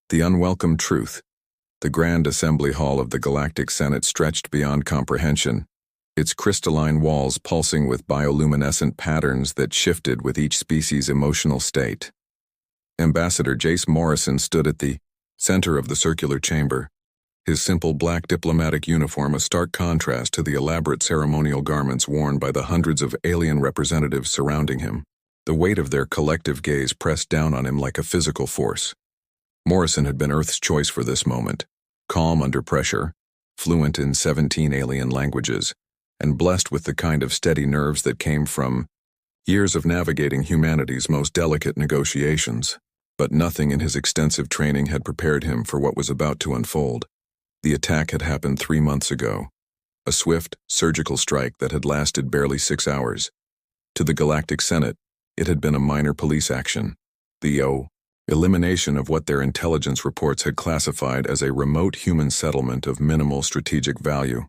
The unwelcome truth. The grand assembly hall of the Galactic Senate stretched beyond comprehension, its crystalline walls pulsing with bioluminescent patterns that shifted with each species' emotional state. Ambassador Jace Morrison stood at the center of the circular chamber, his simple black diplomatic uniform a stark contrast to the elaborate ceremonial garments worn by the hundreds of alien representatives surrounding him. The weight of their collective gaze pressed down on him like a physical force. Morrison had been Earth's choice for this moment, calm under pressure, fluent in 17 alien languages, and blessed with the kind of steady nerves that came from years of navigating humanity's most delicate negotiations. But nothing in his extensive training had prepared him for what was about to unfold. The attack had happened 3 months ago, a swift, surgical strike that had lasted barely 6 hours. To the Galactic Senate, it had been a minor police action, the elimination of what their intelligence reports had classified as a remote human settlement of minimal strategic value.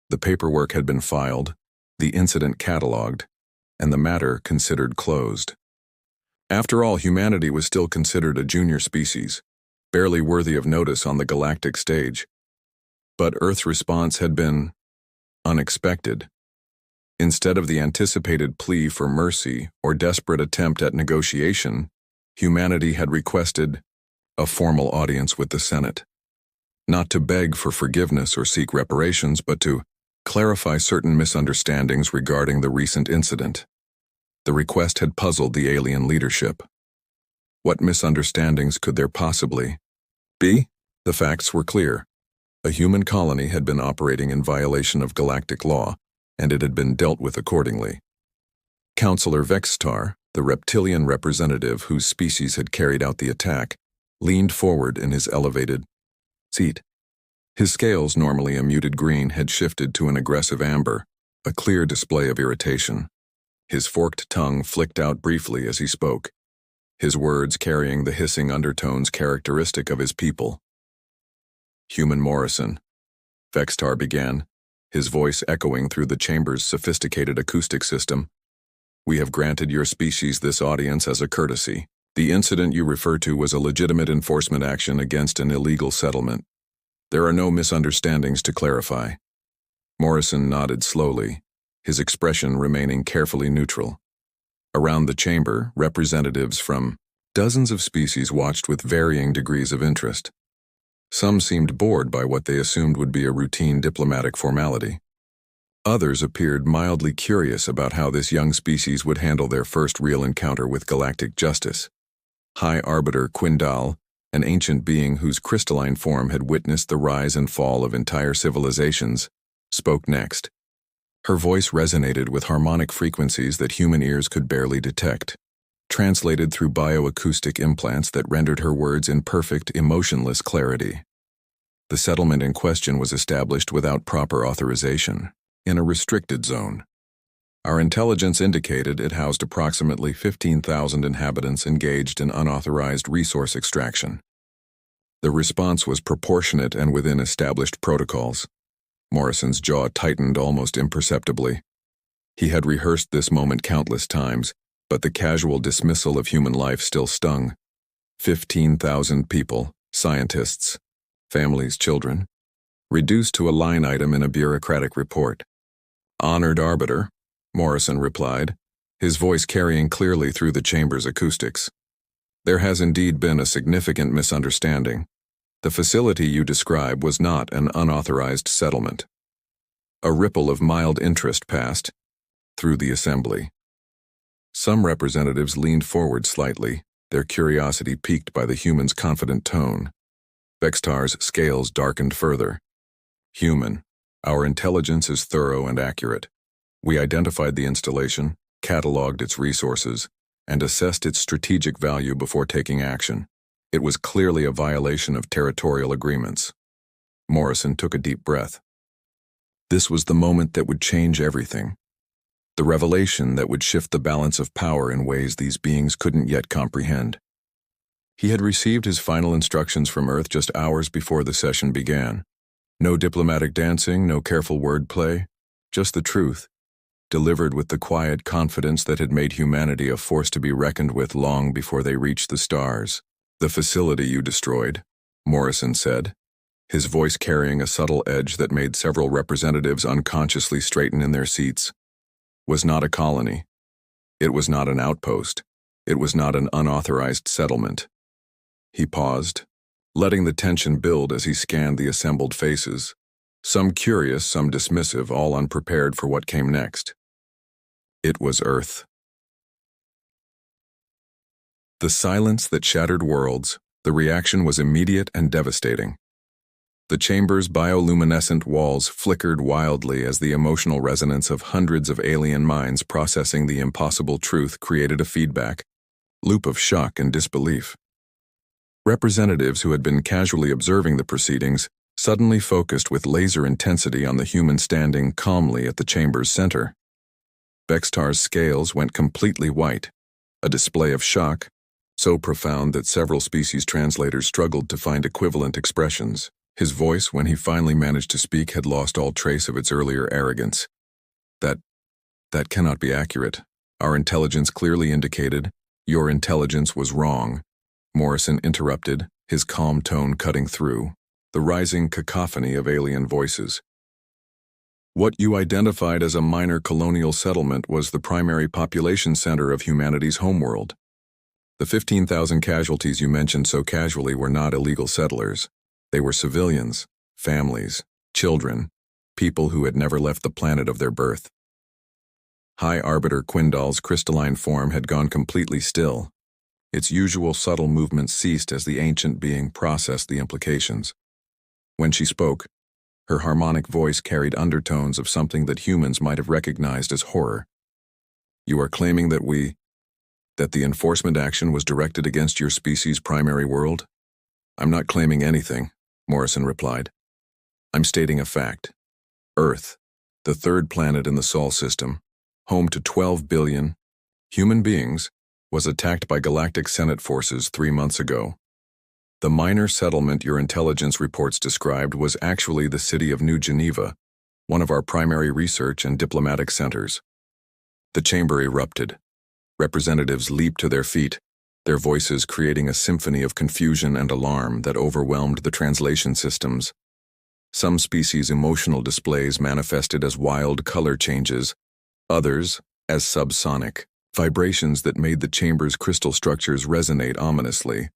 The paperwork had been filed, the incident catalogued, and the matter considered closed. After all, humanity was still considered a junior species, barely worthy of notice on the galactic stage. But Earth's response had been unexpected. Instead of the anticipated plea for mercy or desperate attempt at negotiation, humanity had requested a formal audience with the Senate. Not to beg for forgiveness or seek reparations, but to clarify certain misunderstandings regarding the recent incident. The request had puzzled the alien leadership. What misunderstandings could there possibly be? The facts were clear. A human colony had been operating in violation of galactic law, and it had been dealt with accordingly. Counselor Vextar, the reptilian representative whose species had carried out the attack, leaned forward in his elevated seat. His scales, normally a muted green, had shifted to an aggressive amber, a clear display of irritation. His forked tongue flicked out briefly as he spoke, his words carrying the hissing undertones characteristic of his people. "Human Morrison," Vextar began, his voice echoing through the chamber's sophisticated acoustic system. "We have granted your species this audience as a courtesy. The incident you refer to was a legitimate enforcement action against an illegal settlement. There are no misunderstandings to clarify." Morrison nodded slowly, his expression remaining carefully neutral. Around the chamber, representatives from dozens of species watched with varying degrees of interest. Some seemed bored by what they assumed would be a routine diplomatic formality. Others appeared mildly curious about how this young species would handle their first real encounter with galactic justice. High Arbiter Quindal, an ancient being whose crystalline form had witnessed the rise and fall of entire civilizations, spoke next. Her voice resonated with harmonic frequencies that human ears could barely detect, translated through bioacoustic implants that rendered her words in perfect, emotionless clarity. The settlement in question was established without proper authorization, in a restricted zone. Our intelligence indicated it housed approximately 15,000 inhabitants engaged in unauthorized resource extraction. The response was proportionate and within established protocols. Morrison's jaw tightened almost imperceptibly. He had rehearsed this moment countless times, but the casual dismissal of human life still stung. 15,000 people, scientists, families, children, reduced to a line item in a bureaucratic report. "Honored Arbiter," Morrison replied, his voice carrying clearly through the chamber's acoustics. "There has indeed been a significant misunderstanding. The facility you describe was not an unauthorized settlement." A ripple of mild interest passed through the assembly. Some representatives leaned forward slightly, their curiosity piqued by the human's confident tone. Vextar's scales darkened further. "Human, our intelligence is thorough and accurate. We identified the installation, cataloged its resources, and assessed its strategic value before taking action. It was clearly a violation of territorial agreements." Morrison took a deep breath. This was the moment that would change everything. The revelation that would shift the balance of power in ways these beings couldn't yet comprehend. He had received his final instructions from Earth just hours before the session began. No diplomatic dancing, no careful wordplay, just the truth, delivered with the quiet confidence that had made humanity a force to be reckoned with long before they reached the stars. The facility you destroyed, Morrison said, his voice carrying a subtle edge that made several representatives unconsciously straighten in their seats, was not a colony. It was not an outpost. It was not an unauthorized settlement. He paused, letting the tension build as he scanned the assembled faces, some curious, some dismissive, all unprepared for what came next. It was Earth. The silence that shattered worlds, the reaction was immediate and devastating. The chamber's bioluminescent walls flickered wildly as the emotional resonance of hundreds of alien minds processing the impossible truth created a feedback loop of shock and disbelief. Representatives who had been casually observing the proceedings suddenly focused with laser intensity on the human standing calmly at the chamber's center. Bextar's scales went completely white, a display of shock so profound that several species translators struggled to find equivalent expressions. His voice, when he finally managed to speak, had lost all trace of its earlier arrogance. That cannot be accurate. Our intelligence clearly indicated. Your intelligence was wrong, Morrison interrupted, his calm tone cutting through the rising cacophony of alien voices. What you identified as a minor colonial settlement was the primary population center of humanity's homeworld. The 15,000 casualties you mentioned so casually were not illegal settlers. They were civilians, families, children, people who had never left the planet of their birth. High Arbiter Quindal's crystalline form had gone completely still. Its usual subtle movements ceased as the ancient being processed the implications. When she spoke, her harmonic voice carried undertones of something that humans might have recognized as horror. You are claiming that the enforcement action was directed against your species' primary world? I'm not claiming anything, Morrison replied. I'm stating a fact. Earth, the third planet in the Sol system, home to 12 billion human beings, was attacked by Galactic Senate forces 3 months ago. The minor settlement your intelligence reports described was actually the city of New Geneva, one of our primary research and diplomatic centers. The chamber erupted. Representatives leaped to their feet, their voices creating a symphony of confusion and alarm that overwhelmed the translation systems. Some species' emotional displays manifested as wild color changes, others as subsonic vibrations that made the chamber's crystal structures resonate ominously.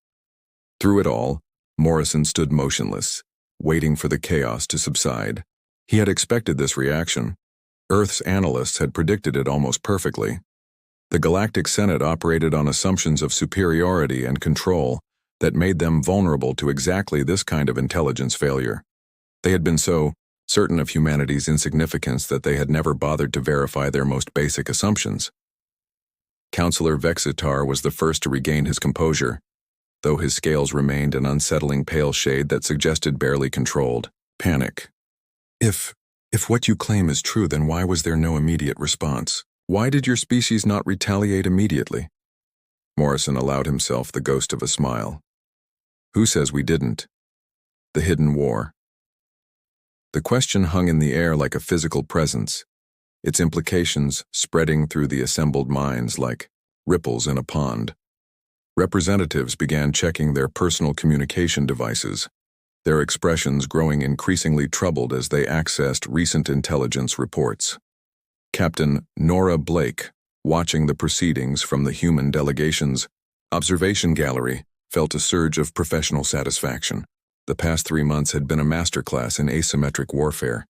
Through it all, Morrison stood motionless, waiting for the chaos to subside. He had expected this reaction. Earth's analysts had predicted it almost perfectly. The Galactic Senate operated on assumptions of superiority and control that made them vulnerable to exactly this kind of intelligence failure. They had been so certain of humanity's insignificance that they had never bothered to verify their most basic assumptions. Counselor Vexitar was the first to regain his composure, though his scales remained an unsettling pale shade that suggested barely controlled panic. If what you claim is true, then why was there no immediate response? Why did your species not retaliate immediately? Morrison allowed himself the ghost of a smile. Who says we didn't? The hidden war. The question hung in the air like a physical presence, its implications spreading through the assembled minds like ripples in a pond. Representatives began checking their personal communication devices, their expressions growing increasingly troubled as they accessed recent intelligence reports. Captain Nora Blake, watching the proceedings from the human delegation's observation gallery, felt a surge of professional satisfaction. The past 3 months had been a masterclass in asymmetric warfare,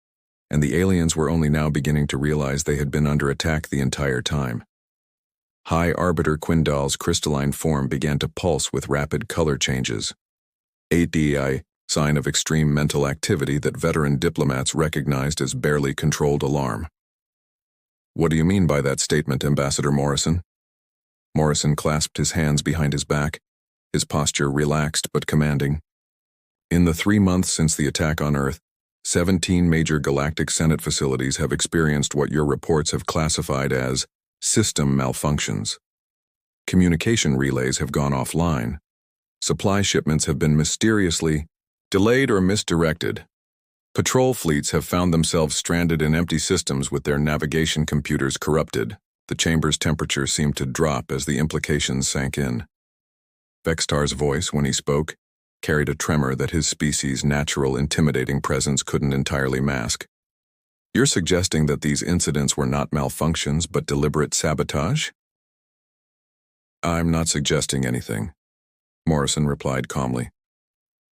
and the aliens were only now beginning to realize they had been under attack the entire time. High Arbiter Quindal's crystalline form began to pulse with rapid color changes. A sign of extreme mental activity that veteran diplomats recognized as barely controlled alarm. What do you mean by that statement, Ambassador Morrison? Morrison clasped his hands behind his back, his posture relaxed but commanding. In the 3 months since the attack on Earth, 17 major Galactic Senate facilities have experienced what your reports have classified as system malfunctions. Communication relays have gone offline. Supply shipments have been mysteriously delayed or misdirected. Patrol fleets have found themselves stranded in empty systems with their navigation computers corrupted. The chamber's temperature seemed to drop as the implications sank in. Vextar's voice, when he spoke, carried a tremor that his species' natural intimidating presence couldn't entirely mask. You're suggesting that these incidents were not malfunctions but deliberate sabotage? I'm not suggesting anything, Morrison replied calmly.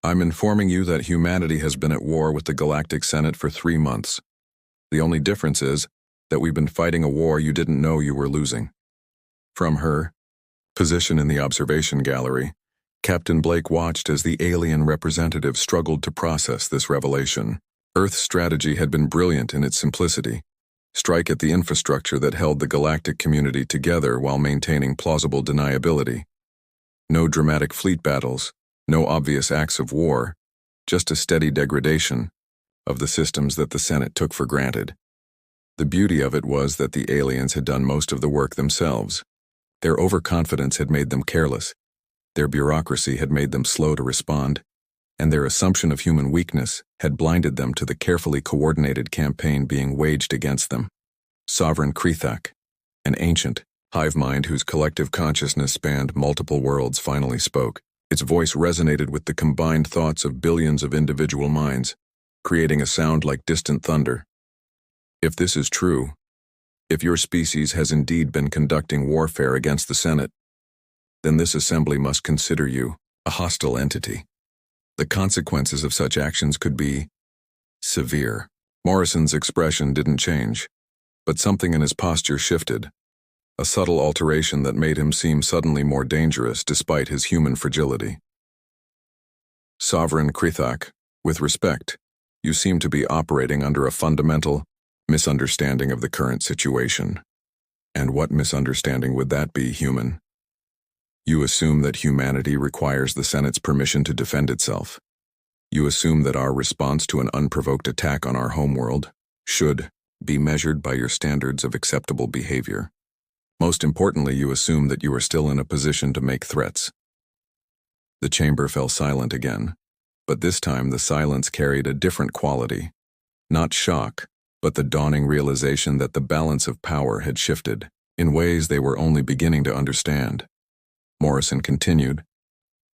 I'm informing you that humanity has been at war with the Galactic Senate for 3 months. The only difference is that we've been fighting a war you didn't know you were losing. From her position in the observation gallery, Captain Blake watched as the alien representative struggled to process this revelation. Earth's strategy had been brilliant in its simplicity. Strike at the infrastructure that held the galactic community together while maintaining plausible deniability. No dramatic fleet battles, no obvious acts of war, just a steady degradation of the systems that the Senate took for granted. The beauty of it was that the aliens had done most of the work themselves. Their overconfidence had made them careless. Their bureaucracy had made them slow to respond, and their assumption of human weakness had blinded them to the carefully coordinated campaign being waged against them. Sovereign Krethak, an ancient hive mind whose collective consciousness spanned multiple worlds, finally spoke. Its voice resonated with the combined thoughts of billions of individual minds, creating a sound like distant thunder. If this is true, if your species has indeed been conducting warfare against the Senate, then this assembly must consider you a hostile entity. The consequences of such actions could be severe. Morrison's expression didn't change, but something in his posture shifted, a subtle alteration that made him seem suddenly more dangerous despite his human fragility. Sovereign Krethak, with respect, you seem to be operating under a fundamental misunderstanding of the current situation. And what misunderstanding would that be, human? You assume that humanity requires the Senate's permission to defend itself. You assume that our response to an unprovoked attack on our homeworld should be measured by your standards of acceptable behavior. Most importantly, you assume that you are still in a position to make threats. The chamber fell silent again, but this time the silence carried a different quality. Not shock, but the dawning realization that the balance of power had shifted in ways they were only beginning to understand. Morrison continued,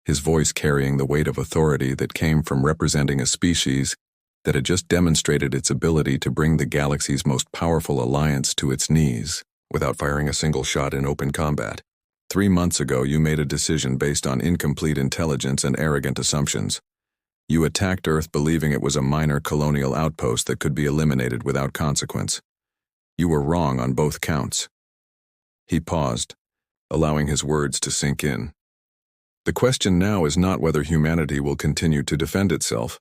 his voice carrying the weight of authority that came from representing a species that had just demonstrated its ability to bring the galaxy's most powerful alliance to its knees without firing a single shot in open combat. 3 months ago, you made a decision based on incomplete intelligence and arrogant assumptions. You attacked Earth believing it was a minor colonial outpost that could be eliminated without consequence. You were wrong on both counts. He paused, allowing his words to sink in. The question now is not whether humanity will continue to defend itself.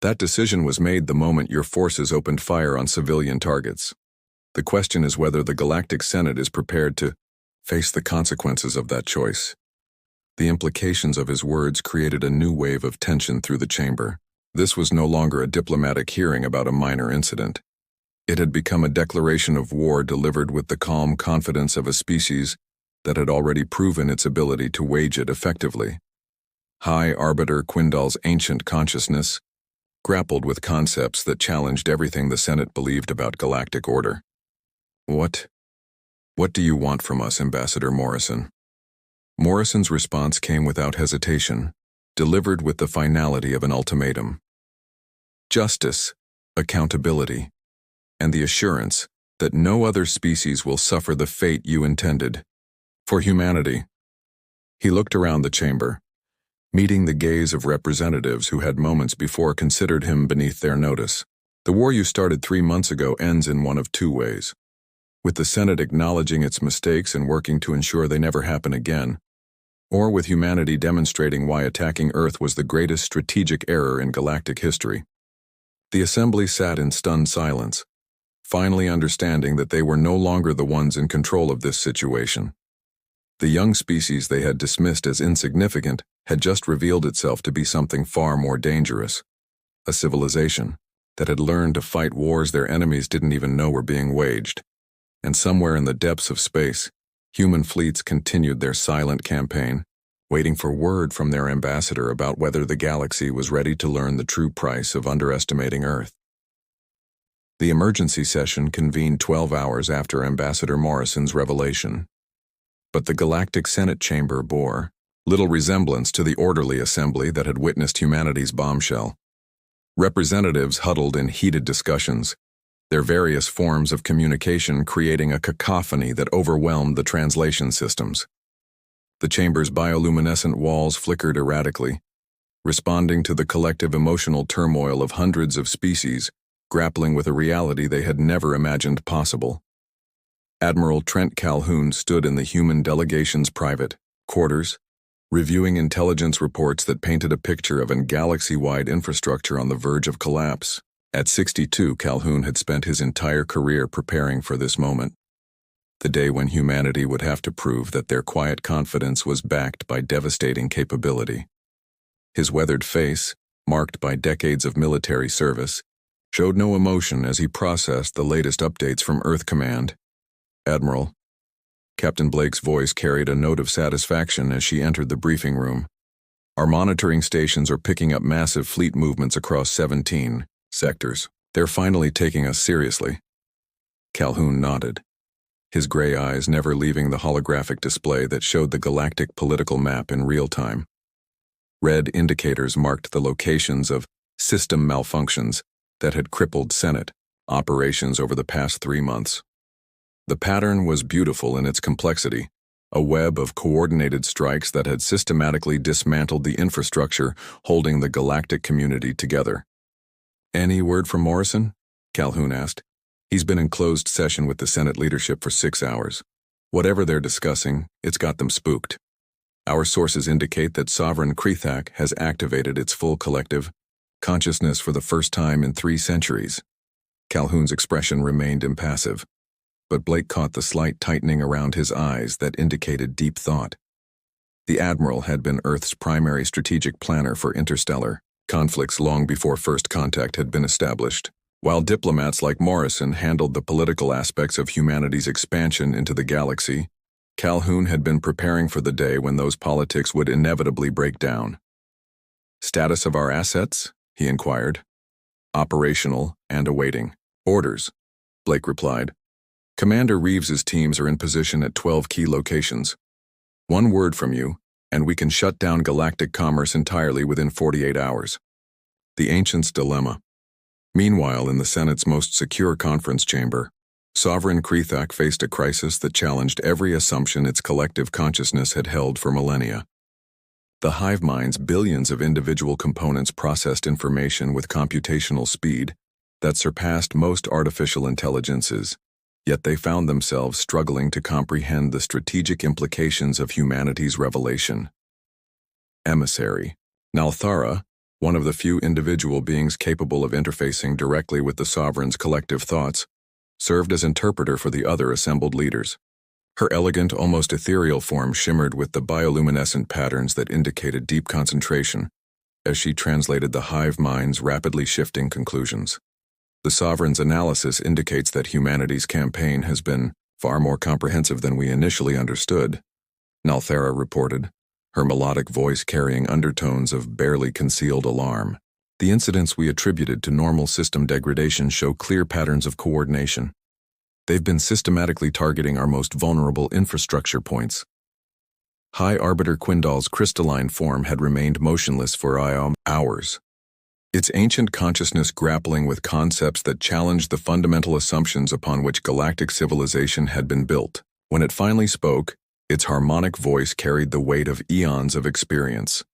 That decision was made the moment your forces opened fire on civilian targets. The question is whether the Galactic Senate is prepared to face the consequences of that choice. The implications of his words created a new wave of tension through the chamber. This was no longer a diplomatic hearing about a minor incident. It had become a declaration of war delivered with the calm confidence of a species that had already proven its ability to wage it effectively. High Arbiter Quindal's ancient consciousness grappled with concepts that challenged everything the Senate believed about galactic order. What do you want from us, Ambassador Morrison? Morrison's response came without hesitation, delivered with the finality of an ultimatum. Justice, accountability, and the assurance that no other species will suffer the fate you intended. For humanity. He looked around the chamber, meeting the gaze of representatives who had moments before considered him beneath their notice. The war you started 3 months ago ends in one of 2 ways. With the Senate acknowledging its mistakes and working to ensure they never happen again, or with humanity demonstrating why attacking Earth was the greatest strategic error in galactic history. The assembly sat in stunned silence, finally understanding that they were no longer the ones in control of this situation. The young species they had dismissed as insignificant had just revealed itself to be something far more dangerous, a civilization that had learned to fight wars their enemies didn't even know were being waged. And somewhere in the depths of space, human fleets continued their silent campaign, waiting for word from their ambassador about whether the galaxy was ready to learn the true price of underestimating Earth. The emergency session convened 12 hours after Ambassador Morrison's revelation. But the Galactic Senate chamber bore little resemblance to the orderly assembly that had witnessed humanity's bombshell. Representatives huddled in heated discussions, their various forms of communication creating a cacophony that overwhelmed the translation systems. The chamber's bioluminescent walls flickered erratically, responding to the collective emotional turmoil of hundreds of species grappling with a reality they had never imagined possible. Admiral Trent Calhoun stood in the human delegation's private quarters, reviewing intelligence reports that painted a picture of a galaxy-wide infrastructure on the verge of collapse. At 62, Calhoun had spent his entire career preparing for this moment, the day when humanity would have to prove that their quiet confidence was backed by devastating capability. His weathered face, marked by decades of military service, showed no emotion as he processed the latest updates from Earth Command. "Admiral." Captain Blake's voice carried a note of satisfaction as she entered the briefing room. "Our monitoring stations are picking up massive fleet movements across 17 sectors. They're finally taking us seriously." Calhoun nodded, his gray eyes never leaving the holographic display that showed the galactic political map in real time. Red indicators marked the locations of system malfunctions that had crippled Senate operations over the past 3 months. The pattern was beautiful in its complexity, a web of coordinated strikes that had systematically dismantled the infrastructure holding the galactic community together. "Any word from Morrison?" Calhoun asked. "He's been in closed session with the Senate leadership for 6 hours. Whatever they're discussing, it's got them spooked. Our sources indicate that Sovereign Krethak has activated its full collective consciousness for the first time in 3 centuries. Calhoun's expression remained impassive, but Blake caught the slight tightening around his eyes that indicated deep thought. The Admiral had been Earth's primary strategic planner for interstellar conflicts long before first contact had been established, while diplomats like Morrison handled the political aspects of humanity's expansion into the galaxy. Calhoun had been preparing for the day when those politics would inevitably break down. "Status of our assets?" he inquired. "Operational and awaiting orders," Blake replied. "Commander Reeves's teams are in position at 12 key locations. 1 word from you, and we can shut down galactic commerce entirely within 48 hours. The Ancient's Dilemma." Meanwhile, in the Senate's most secure conference chamber, Sovereign Krethak faced a crisis that challenged every assumption its collective consciousness had held for millennia. The hive mind's billions of individual components processed information with computational speed that surpassed most artificial intelligences, yet they found themselves struggling to comprehend the strategic implications of humanity's revelation. Emissary Nalthara, one of the few individual beings capable of interfacing directly with the Sovereign's collective thoughts, served as interpreter for the other assembled leaders. Her elegant, almost ethereal form shimmered with the bioluminescent patterns that indicated deep concentration as she translated the hive mind's rapidly shifting conclusions. "The Sovereign's analysis indicates that humanity's campaign has been far more comprehensive than we initially understood," Nalthara reported, her melodic voice carrying undertones of barely concealed alarm. "The incidents we attributed to normal system degradation show clear patterns of coordination. They've been systematically targeting our most vulnerable infrastructure points." High Arbiter Quindal's crystalline form had remained motionless for hours, its ancient consciousness grappling with concepts that challenged the fundamental assumptions upon which galactic civilization had been built. When it finally spoke, its harmonic voice carried the weight of eons of experience.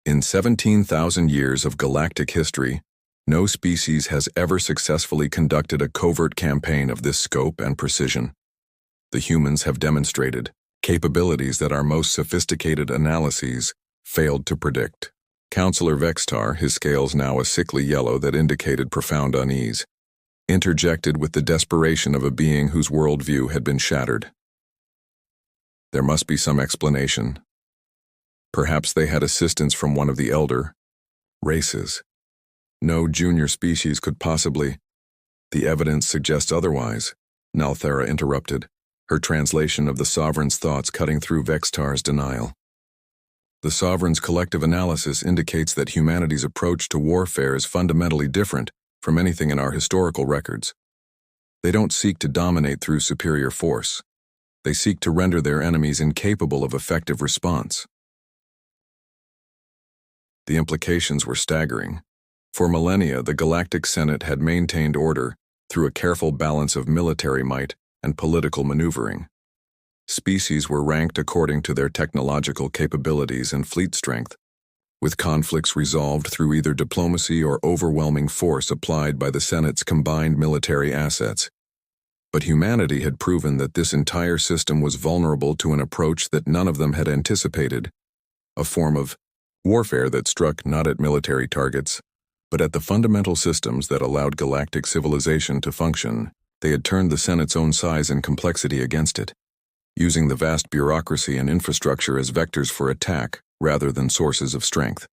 "In 17,000 years of galactic history, no species has ever successfully conducted a covert campaign of this scope and precision. The humans have demonstrated capabilities that our most sophisticated analyses failed to predict." Counselor Vextar, his scales now a sickly yellow that indicated profound unease, interjected with the desperation of a being whose worldview had been shattered. "There must be some explanation. Perhaps they had assistance from one of the elder races. No junior species could possibly—" "The evidence suggests otherwise," Nalthara interrupted, her translation of the Sovereign's thoughts cutting through Vextar's denial. "The Sovereign's collective analysis indicates that humanity's approach to warfare is fundamentally different from anything in our historical records. They don't seek to dominate through superior force. They seek to render their enemies incapable of effective response. The implications were staggering. For millennia, the Galactic Senate had maintained order through a careful balance of military might and political maneuvering. Species were ranked according to their technological capabilities and fleet strength, with conflicts resolved through either diplomacy or overwhelming force applied by the Senate's combined military assets. But humanity had proven that this entire system was vulnerable to an approach that none of them had anticipated, a form of warfare that struck not at military targets, but at the fundamental systems that allowed galactic civilization to function. They had turned the Senate's own size and complexity against it, using the vast bureaucracy and infrastructure as vectors for attack rather than sources of strength.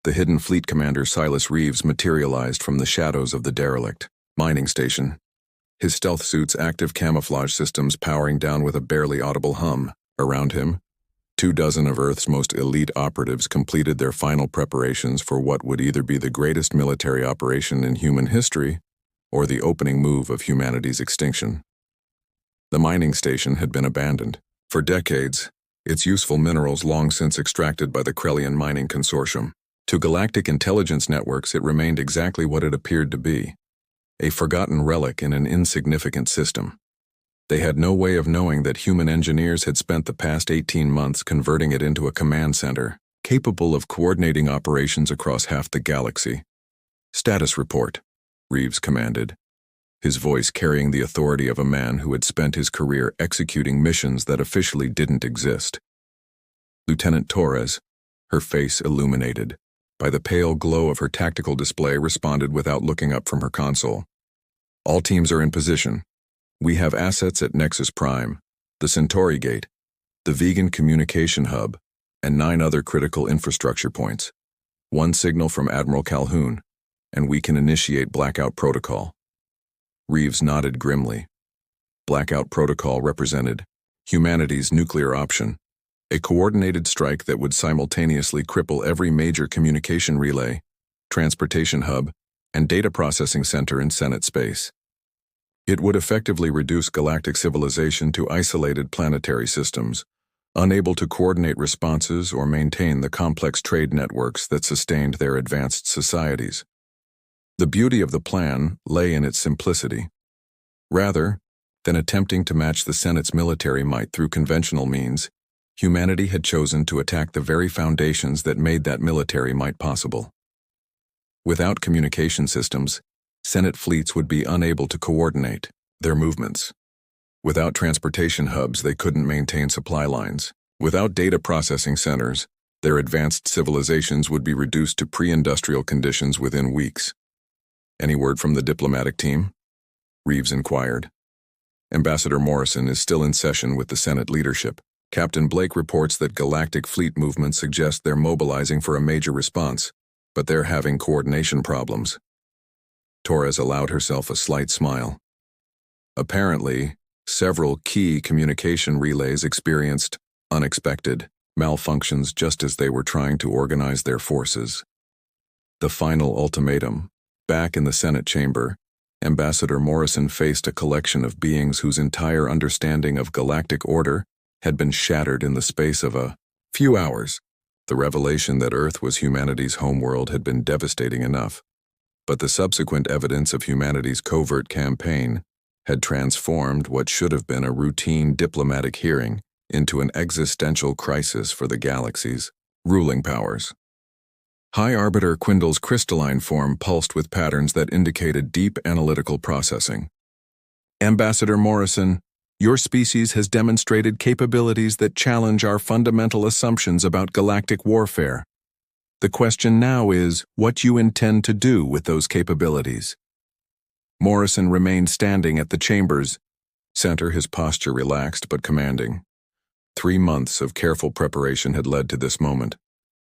The hidden fleet commander Silas Reeves materialized from the shadows of the derelict mining station, his stealth suit's active camouflage systems powering down with a barely audible hum. Around him, 24 of Earth's most elite operatives completed their final preparations for what would either be the greatest military operation in human history or the opening move of humanity's extinction. The mining station had been abandoned. For decades, its useful minerals long since extracted by the Krellian Mining Consortium. To galactic intelligence networks, it remained exactly what it appeared to be, a forgotten relic in an insignificant system. They had no way of knowing that human engineers had spent the past 18 months converting it into a command center, capable of coordinating operations across half the galaxy. "Status report," Reeves commanded, his voice carrying the authority of a man who had spent his career executing missions that officially didn't exist. Lieutenant Torres, her face illuminated by the pale glow of her tactical display, responded without looking up from her console. "All teams are in position. We have assets at Nexus Prime, the Centauri Gate, the Vegan Communication Hub, and 9 other critical infrastructure points. One signal from Admiral Calhoun, and we can initiate Blackout Protocol." Reeves nodded grimly. Blackout Protocol represented humanity's nuclear option, a coordinated strike that would simultaneously cripple every major communication relay, transportation hub, and data processing center in Senate space. It would effectively reduce galactic civilization to isolated planetary systems, unable to coordinate responses or maintain the complex trade networks that sustained their advanced societies. The beauty of the plan lay in its simplicity. Rather than attempting to match the Senate's military might through conventional means, humanity had chosen to attack the very foundations that made that military might possible. Without communication systems, Senate fleets would be unable to coordinate their movements. Without transportation hubs, they couldn't maintain supply lines. Without data processing centers, their advanced civilizations would be reduced to pre-industrial conditions within weeks. "Any word from the diplomatic team?" Reeves inquired. "Ambassador Morrison is still in session with the Senate leadership. Captain Blake reports that galactic fleet movements suggest they're mobilizing for a major response, but they're having coordination problems." Torres allowed herself a slight smile. Apparently, several key communication relays experienced unexpected malfunctions just as they were trying to organize their forces. The final ultimatum. Back in the Senate chamber, Ambassador Morrison faced a collection of beings whose entire understanding of galactic order had been shattered in the space of a few hours. The revelation that Earth was humanity's homeworld had been devastating enough, but the subsequent evidence of humanity's covert campaign had transformed what should have been a routine diplomatic hearing into an existential crisis for the galaxy's ruling powers. High Arbiter Quindle's crystalline form pulsed with patterns that indicated deep analytical processing. "Ambassador Morrison, your species has demonstrated capabilities that challenge our fundamental assumptions about galactic warfare. The question now is what you intend to do with those capabilities." Morrison remained standing at the chamber's center, his posture relaxed but commanding. 3 months of careful preparation had led to this moment,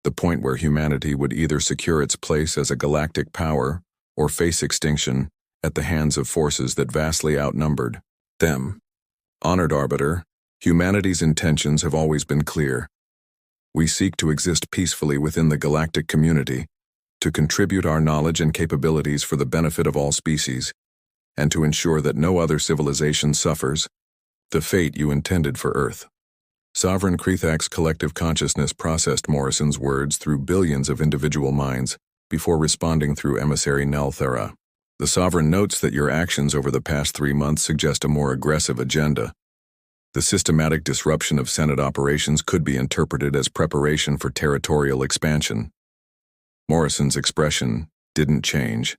the point where humanity would either secure its place as a galactic power or face extinction at the hands of forces that vastly outnumbered them. "Honored Arbiter, humanity's intentions have always been clear. We seek to exist peacefully within the galactic community, to contribute our knowledge and capabilities for the benefit of all species, and to ensure that no other civilization suffers the fate you intended for Earth." Sovereign Krethak's collective consciousness processed Morrison's words through billions of individual minds before responding through emissary Nelthera. The Sovereign notes that your actions over the past 3 months suggest a more aggressive agenda. The systematic disruption of Senate operations could be interpreted as preparation for territorial expansion. Morrison's expression didn't change,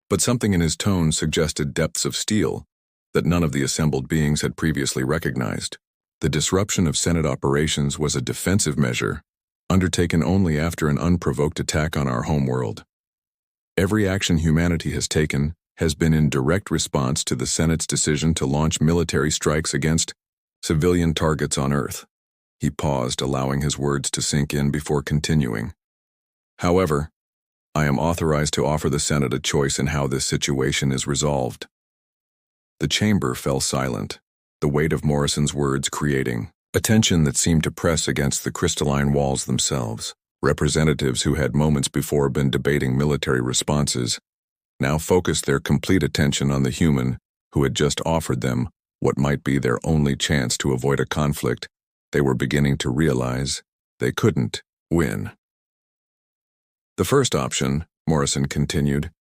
but something in his tone suggested depths of steel that none of the assembled beings had previously recognized. The disruption of Senate operations was a defensive measure, undertaken only after an unprovoked attack on our homeworld. Every action humanity has taken has been in direct response to the Senate's decision to launch military strikes against civilian targets on Earth. He paused, allowing his words to sink in before continuing. However, I am authorized to offer the Senate a choice in how this situation is resolved. The chamber fell silent, the weight of Morrison's words creating a tension that seemed to press against the crystalline walls themselves. Representatives who had moments before been debating military responses now focused their complete attention on the human who had just offered them what might be their only chance to avoid a conflict they were beginning to realize they couldn't win. The first option, Morrison continued,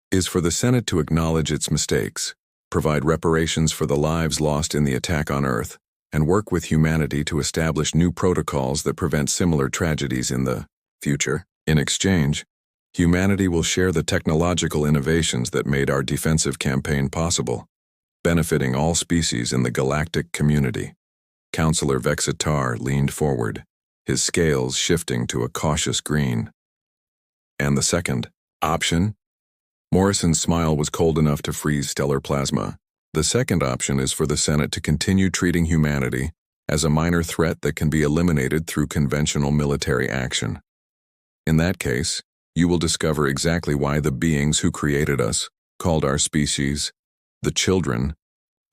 is for the Senate to acknowledge its mistakes, provide reparations for the lives lost in the attack on Earth, and work with humanity to establish new protocols that prevent similar tragedies in the future. In exchange, humanity will share the technological innovations that made our defensive campaign possible, benefiting all species in the galactic community. Councillor Vexitar leaned forward, his scales shifting to a cautious green. And the second option? Morrison's smile was cold enough to freeze stellar plasma. The second option is for the Senate to continue treating humanity as a minor threat that can be eliminated through conventional military action. In that case, you will discover exactly why the beings who created us called our species the children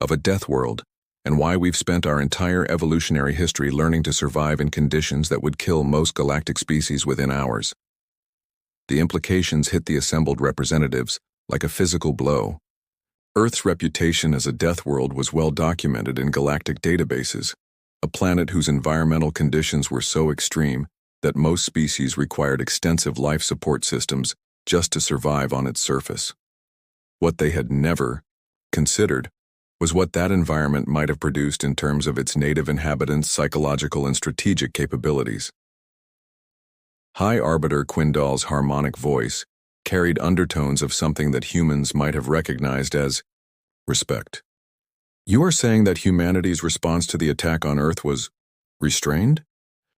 of a death world, and why we've spent our entire evolutionary history learning to survive in conditions that would kill most galactic species within hours. The implications hit the assembled representatives like a physical blow. Earth's reputation as a death world was well documented in galactic databases, a planet whose environmental conditions were so extreme that most species required extensive life support systems just to survive on its surface. What they had never considered was what that environment might have produced in terms of its native inhabitants' psychological and strategic capabilities. High Arbiter Quindal's harmonic voice carried undertones of something that humans might have recognized as respect. You are saying that humanity's response to the attack on Earth was restrained?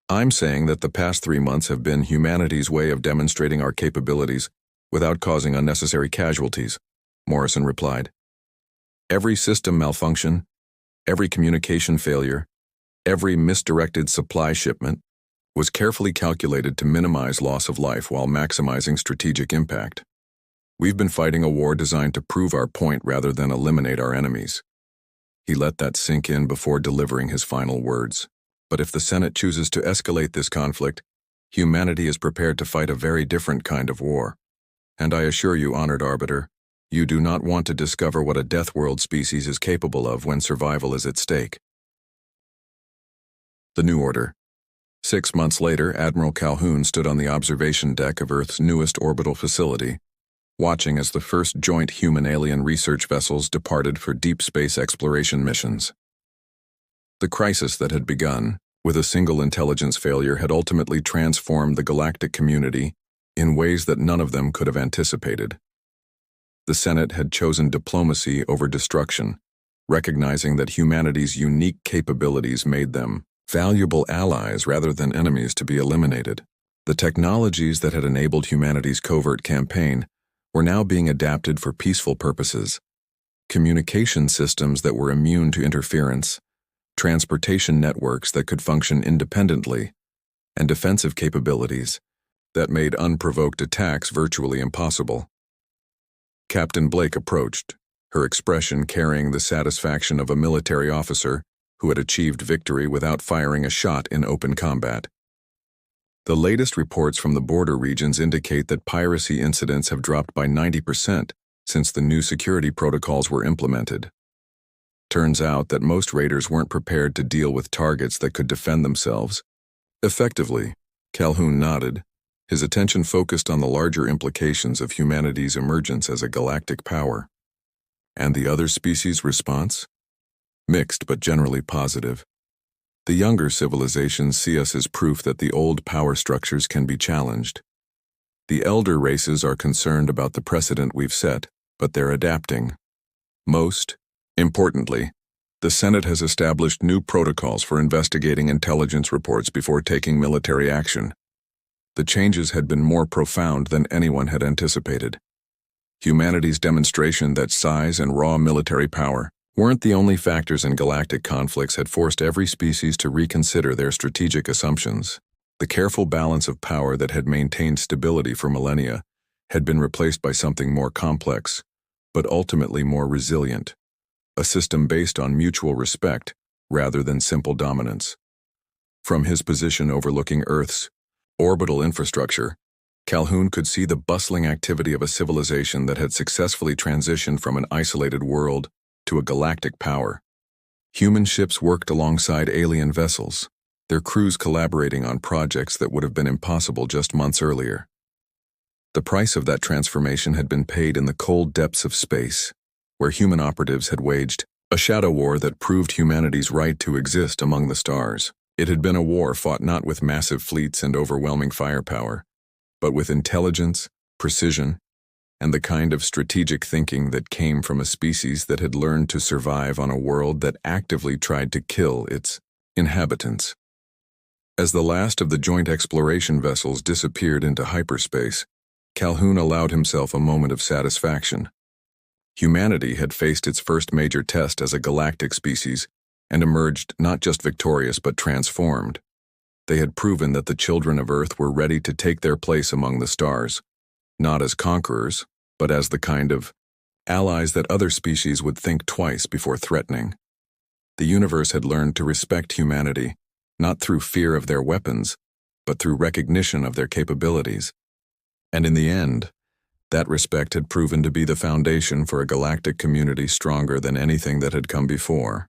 I'm saying that the past 3 months have been humanity's way of demonstrating our capabilities without causing unnecessary casualties, Morrison replied. Every system malfunction, every communication failure, every misdirected supply shipment was carefully calculated to minimize loss of life while maximizing strategic impact. We've been fighting a war designed to prove our point rather than eliminate our enemies. He let that sink in before delivering his final words. But if the Senate chooses to escalate this conflict, humanity is prepared to fight a very different kind of war. And I assure you, Honored Arbiter, you do not want to discover what a death world species is capable of when survival is at stake. The New Order. 6 months later, Admiral Calhoun stood on the observation deck of Earth's newest orbital facility, watching as the first joint human-alien research vessels departed for deep space exploration missions. The crisis that had begun with a single intelligence failure had ultimately transformed the galactic community in ways that none of them could have anticipated. The Senate had chosen diplomacy over destruction, recognizing that humanity's unique capabilities made them valuable allies rather than enemies to be eliminated. The technologies that had enabled humanity's covert campaign were now being adapted for peaceful purposes. Communication systems that were immune to interference, transportation networks that could function independently, and defensive capabilities that made unprovoked attacks virtually impossible. Captain Blake approached, her expression carrying the satisfaction of a military officer who had achieved victory without firing a shot in open combat. The latest reports from the border regions indicate that piracy incidents have dropped by 90% since the new security protocols were implemented. Turns out that most raiders weren't prepared to deal with targets that could defend themselves. Effectively, Calhoun nodded, his attention focused on the larger implications of humanity's emergence as a galactic power. And the other species' response? Mixed but generally positive. The younger civilizations see us as proof that the old power structures can be challenged. The elder races are concerned about the precedent we've set, but they're adapting. Most importantly, the Senate has established new protocols for investigating intelligence reports before taking military action. The changes had been more profound than anyone had anticipated. Humanity's demonstration that size and raw military power weren't the only factors in galactic conflicts had forced every species to reconsider their strategic assumptions. The careful balance of power that had maintained stability for millennia had been replaced by something more complex, but ultimately more resilient. A system based on mutual respect rather than simple dominance. From his position overlooking Earth's orbital infrastructure, Calhoun could see the bustling activity of a civilization that had successfully transitioned from an isolated world to a galactic power. Human ships worked alongside alien vessels, their crews collaborating on projects that would have been impossible just months earlier. The price of that transformation had been paid in the cold depths of space, where human operatives had waged a shadow war that proved humanity's right to exist among the stars. It had been a war fought not with massive fleets and overwhelming firepower, but with intelligence, precision, and the kind of strategic thinking that came from a species that had learned to survive on a world that actively tried to kill its inhabitants. As the last of the joint exploration vessels disappeared into hyperspace, Calhoun allowed himself a moment of satisfaction. Humanity had faced its first major test as a galactic species and emerged not just victorious but transformed. They had proven that the children of Earth were ready to take their place among the stars, not as conquerors, but as the kind of allies that other species would think twice before threatening. The universe had learned to respect humanity, not through fear of their weapons, but through recognition of their capabilities. And in the end, that respect had proven to be the foundation for a galactic community stronger than anything that had come before.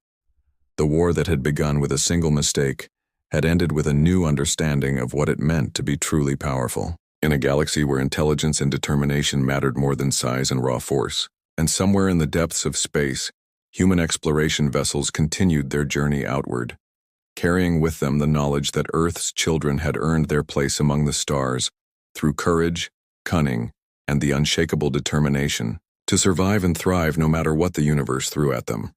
The war that had begun with a single mistake had ended with a new understanding of what it meant to be truly powerful. In a galaxy where intelligence and determination mattered more than size and raw force, and somewhere in the depths of space, human exploration vessels continued their journey outward, carrying with them the knowledge that Earth's children had earned their place among the stars through courage, cunning, and the unshakable determination to survive and thrive no matter what the universe threw at them.